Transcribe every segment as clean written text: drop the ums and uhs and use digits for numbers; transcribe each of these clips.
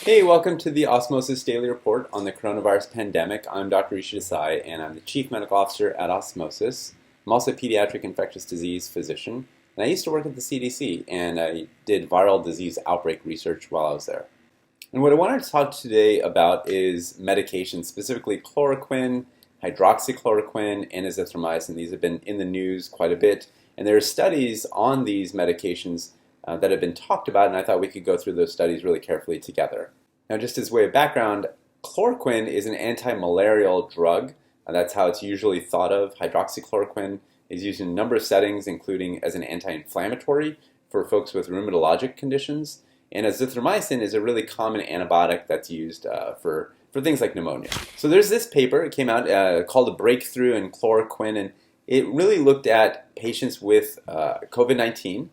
Hey, welcome to the Osmosis Daily Report on the coronavirus pandemic. I'm Dr. Rishi Desai, and I'm the Chief Medical Officer at Osmosis. I'm also a pediatric infectious disease physician, and I used to work at the CDC, and I did viral disease outbreak research while I was there. And what I wanted to talk today about is medications, specifically chloroquine, hydroxychloroquine, and azithromycin. These have been in the news quite a bit, and there are studies on these medications that have been talked about, and I thought we could go through those studies really carefully together. Now, just as way of background, chloroquine is an anti-malarial drug. That's how it's usually thought of. Hydroxychloroquine is used in a number of settings, including as an anti-inflammatory for folks with rheumatologic conditions. And azithromycin is a really common antibiotic that's used for things like pneumonia. So there's this paper, it came out called A Breakthrough in Chloroquine, and it really looked at patients with COVID-19.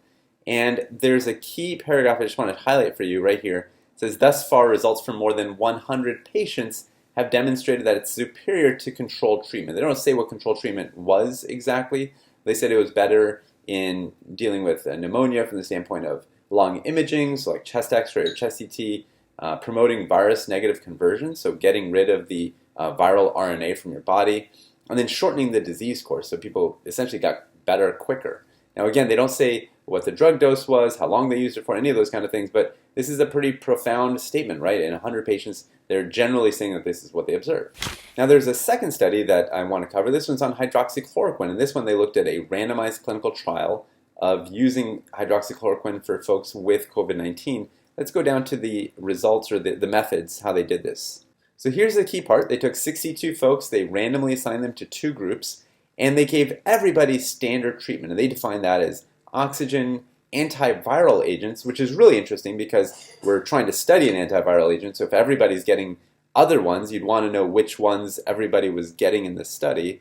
And there's a key paragraph I just want to highlight for you right here. It says, thus far, results from more than 100 patients have demonstrated that it's superior to controlled treatment. They don't say what controlled treatment was exactly. They said it was better in dealing with pneumonia from the standpoint of lung imaging, so like chest x-ray or chest CT, promoting virus negative conversion, so getting rid of the viral RNA from your body, and then shortening the disease course, so people essentially got better quicker. Now again, they don't say what the drug dose was, how long they used it for, any of those kind of things, but this is a pretty profound statement, right? In 100 patients, they're generally saying that this is what they observed. Now there's a second study that I want to cover. This one's on hydroxychloroquine, and this one they looked at a randomized clinical trial of using hydroxychloroquine for folks with COVID-19. Let's go down to the results or the methods, how they did this. So here's the key part. They took 62 folks, they randomly assigned them to two groups, and they gave everybody standard treatment, and they defined that as oxygen, antiviral agents, which is really interesting because we're trying to study an antiviral agent, so if everybody's getting other ones, you'd want to know which ones everybody was getting in the study,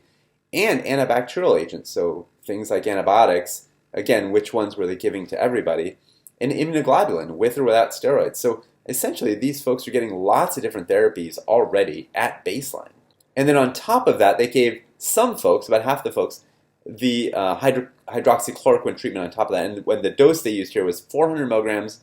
and antibacterial agents, so things like antibiotics, again, which ones were they giving to everybody, and immunoglobulin, with or without steroids. So essentially, these folks are getting lots of different therapies already at baseline. And then on top of that, they gave some folks, about half the folks, the hydroxychloroquine treatment on top of that. And when the dose they used here was 400 milligrams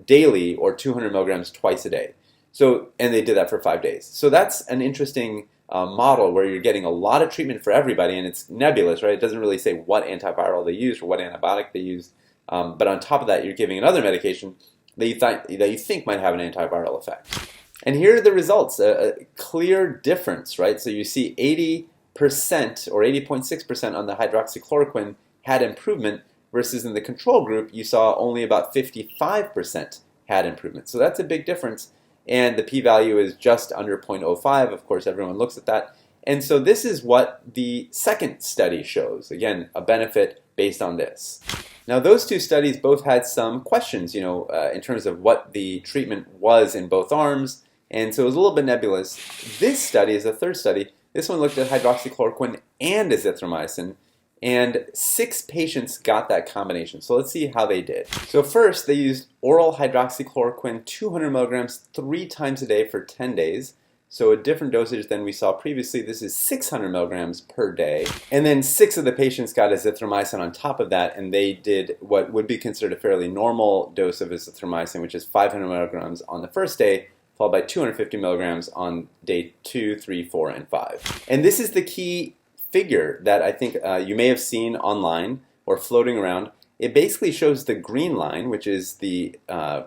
daily or 200 milligrams twice a day. So, and they did that for 5 days. So that's an interesting model where you're getting a lot of treatment for everybody, and it's nebulous, right? It doesn't really say what antiviral they used or what antibiotic they used. But on top of that, you're giving another medication that you think might have an antiviral effect. And here are the results, a clear difference, right? So you see 80% or 80.6% on the hydroxychloroquine had improvement versus in the control group, you saw only about 55% had improvement. So that's a big difference. And the p-value is just under 0.05. Of course, everyone looks at that. And so this is what the second study shows. Again, a benefit based on this. Now, those two studies both had some questions, in terms of what the treatment was in both arms. And so it was a little bit nebulous. This study is a third study. This one looked at hydroxychloroquine and azithromycin, and 6 patients got that combination. So let's see how they did. So first, they used oral hydroxychloroquine 200 milligrams 3 times a day for 10 days. So a different dosage than we saw previously. This is 600 milligrams per day. And then 6 of the patients got azithromycin on top of that, and they did what would be considered a fairly normal dose of azithromycin, which is 500 milligrams on the first day, followed by 250 milligrams on day 2, 3, 4, and 5. And this is the key figure that I think you may have seen online or floating around. It basically shows the green line, which is the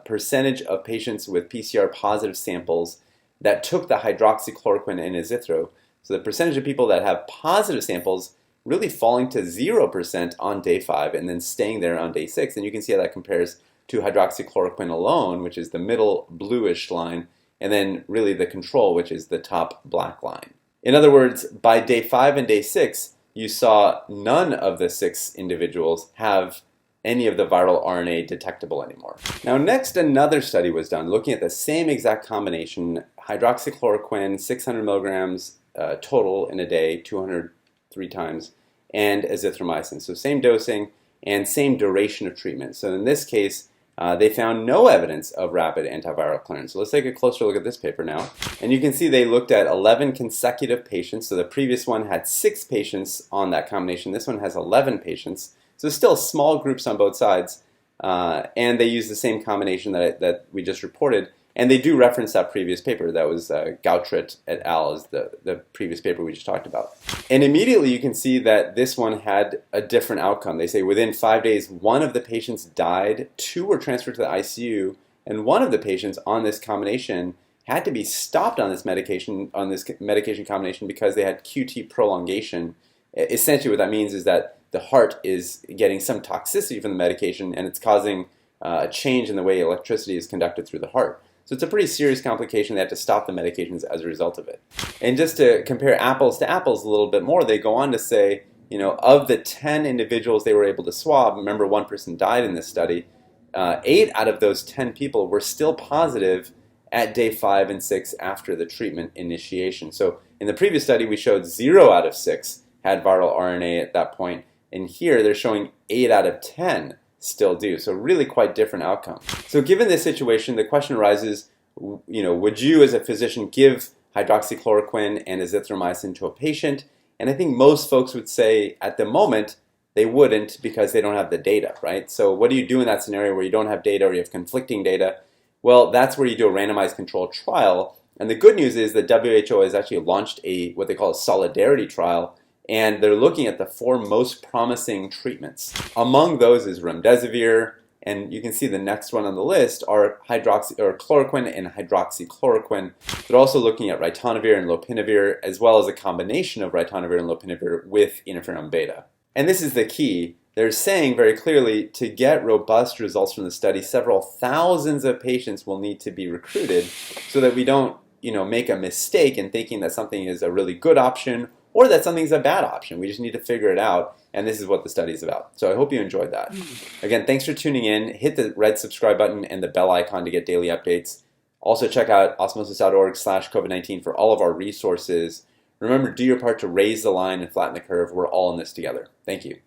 percentage of patients with PCR positive samples that took the hydroxychloroquine and azithro. So the percentage of people that have positive samples really falling to 0% on day 5 and then staying there on day 6. And you can see how that compares to hydroxychloroquine alone, which is the middle bluish line, and then really the control, which is the top black line. In other words, by day 5 and day 6, you saw none of the 6 individuals have any of the viral RNA detectable anymore. Now next, another study was done looking at the same exact combination, hydroxychloroquine, 600 milligrams total in a day, 203 times, and azithromycin. So same dosing and same duration of treatment. So in this case, they found no evidence of rapid antiviral clearance. So let's take a closer look at this paper now. And you can see they looked at 11 consecutive patients. So the previous one had 6 patients on that combination. This one has 11 patients. So still small groups on both sides. And they used the same combination that we just reported. And they do reference that previous paper. That was Gautret et al. Is the previous paper we just talked about. And immediately you can see that this one had a different outcome. They say within 5 days, one of the patients died, 2 were transferred to the ICU, and one of the patients on this combination had to be stopped on this medication combination because they had QT prolongation. Essentially what that means is that the heart is getting some toxicity from the medication and it's causing a change in the way electricity is conducted through the heart. So it's a pretty serious complication. They have to stop the medications as a result of it. And just to compare apples to apples a little bit more, they go on to say, of the 10 individuals they were able to swab, remember 1 person died in this study, 8 out of those 10 people were still positive at day 5 and 6 after the treatment initiation. So in the previous study, we showed 0 out of 6 had viral RNA at that point. And here they're showing 8 out of 10 still do. So really quite different outcome. So given this situation, the question arises, would you as a physician give hydroxychloroquine and azithromycin to a patient? And I think most folks would say at the moment they wouldn't because they don't have the data, right? So what do you do in that scenario where you don't have data or you have conflicting data? Well, that's where you do a randomized controlled trial. And the good news is that WHO has actually launched what they call a solidarity trial, and they're looking at the 4 most promising treatments. Among those is remdesivir, and you can see the next one on the list are chloroquine and hydroxychloroquine. They're also looking at ritonavir and lopinavir, as well as a combination of ritonavir and lopinavir with interferon beta. And this is the key. They're saying very clearly to get robust results from the study, several thousands of patients will need to be recruited so that we don't make a mistake in thinking that something is a really good option or that something's a bad option. We just need to figure it out, and this is what the study is about. So I hope you enjoyed that. Again, thanks for tuning in. Hit the red subscribe button and the bell icon to get daily updates. Also check out osmosis.org/COVID-19 for all of our resources. Remember, do your part to raise the line and flatten the curve. We're all in this together. Thank you.